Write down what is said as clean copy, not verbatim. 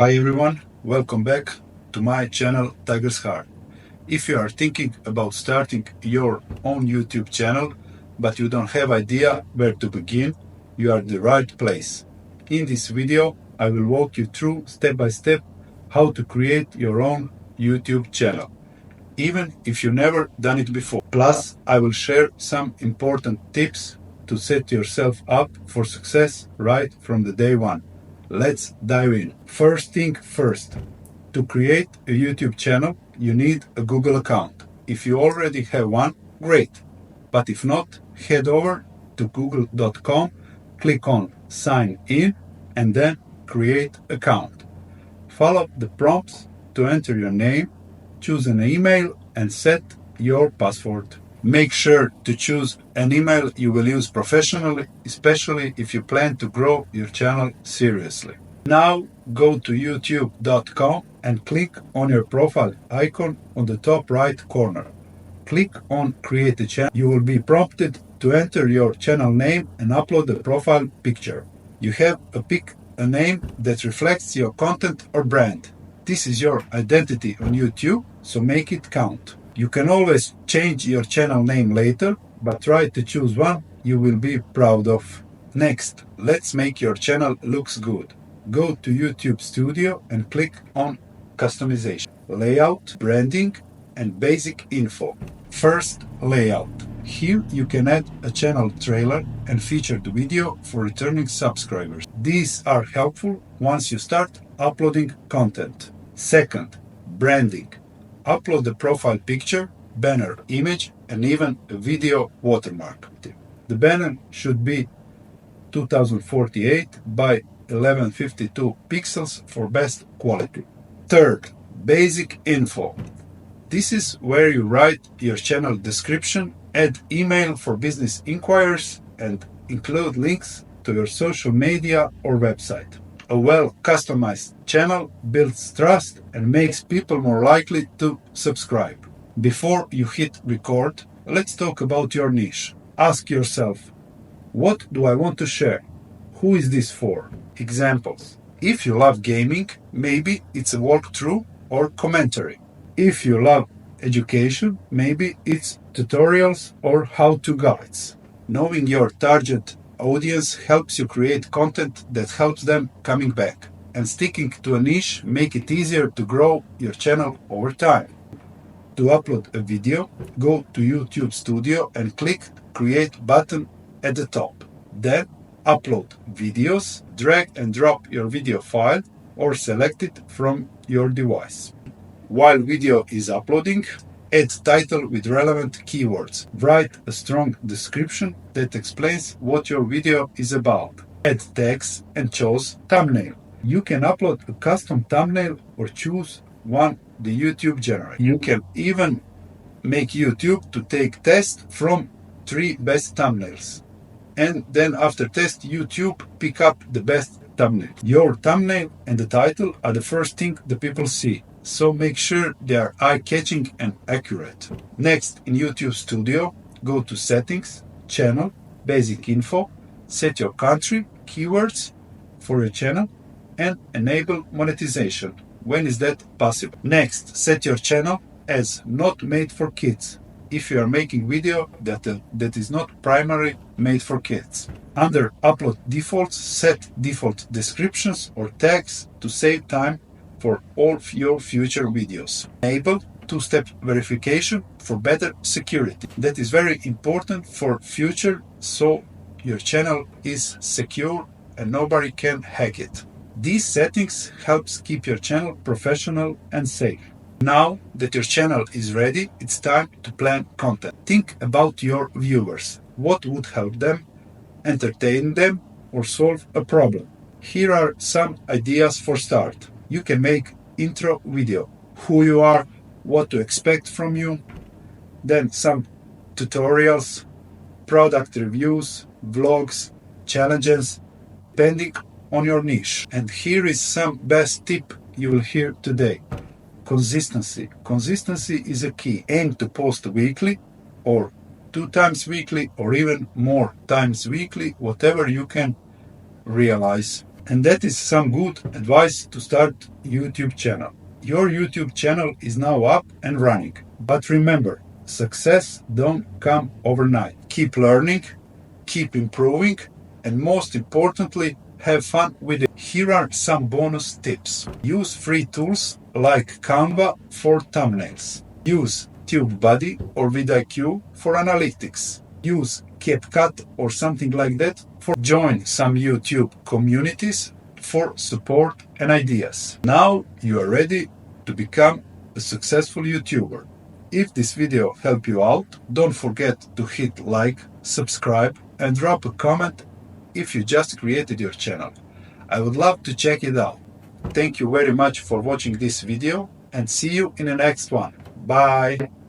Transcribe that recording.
Hi everyone, welcome back to my channel Tiger's Heart. If you are thinking about starting your own YouTube channel, but you don't have idea where to begin, you are at the right place. In this video, I will walk you through step by step how to create your own YouTube channel, even if you never done it before. Plus, I will share some important tips to set yourself up for success right from the day one. Let's dive in. First thing first, to create a YouTube channel, you need a Google account. If you already have one, great. But if not, head over to google.com, click on sign in, and then create account. Follow the prompts to enter your name, choose an email, and set your password. Make sure to choose an email you will use professionally, especially if you plan to grow your channel seriously. Now go to youtube.com and click on your profile icon on the top right corner. Click on Create a Channel. You will be prompted to enter your channel name and upload the profile picture. You have to pick a name that reflects your content or brand. This is your identity on YouTube, so make it count. You can always change your channel name later, but try to choose one you will be proud of. Next, let's make your channel looks good. Go to YouTube Studio and click on Customization, Layout, Branding, and Basic Info. First, Layout. Here you can add a channel trailer and featured video for returning subscribers. These are helpful once you start uploading content. Second, Branding. Upload the profile picture, banner, image, and even a video watermark. The banner should be 2048 by 1152 pixels for best quality. Third, Basic Info. This is where you write your channel description, add email for business inquiries, and include links to your social media or website. A well-customized channel builds trust and makes people more likely to subscribe. Before you hit record, let's talk about your niche. Ask yourself, what do I want to share? Who is this for? Examples. If you love gaming, maybe it's a walkthrough or commentary. If you love education, maybe it's tutorials or how-to guides. Knowing your target audience helps you create content that helps them coming back. And sticking to a niche make it easier to grow your channel over time. To upload a video, go to YouTube Studio and click Create button at the top. Then upload videos, drag and drop your video file or select it from your device. While video is uploading, add title with relevant keywords. Write a strong description that explains what your video is about. Add text and choose thumbnail. You can upload a custom thumbnail or choose one the YouTube generates. You can even make YouTube to take test from 3 best thumbnails. And then after test, YouTube pick up the best thumbnail. Your thumbnail and the title are the first thing the people see, so make sure they are eye-catching and accurate. Next, in YouTube Studio, go to Settings, Channel, Basic Info, set your country, keywords for your channel, and enable monetization. When is that possible? Next, set your channel as not made for kids if you are making video that is not primarily made for kids. Under Upload Defaults, set default descriptions or tags to save time for all of your future videos. Enable two-step verification for better security. That is very important for future, so your channel is secure and nobody can hack it. These settings helps keep your channel professional and safe. Now that your channel is ready, it's time to plan content. Think about your viewers. What would help them, entertain them, or solve a problem? Here are some ideas for start. You can make intro video, who you are, what to expect from you, then some tutorials, product reviews, vlogs, challenges, depending on your niche. And here is some best tip you will hear today. Consistency. Consistency is a key. Aim to post weekly or 2 times weekly or even more times weekly, whatever you can realize. And that is some good advice to start YouTube channel. Your YouTube channel is now up and running. But remember, success don't come overnight. Keep learning, keep improving, and most importantly, have fun with it. Here are some bonus tips. Use free tools like Canva for thumbnails. Use TubeBuddy or vidIQ for analytics. Use CapCut or something like that for join some YouTube communities for support and ideas. Now you are ready to become a successful YouTuber. If this video helped you out, don't forget to hit like, subscribe, and drop a comment if you just created your channel. I would love to check it out. Thank you very much for watching this video and see you in the next one. Bye!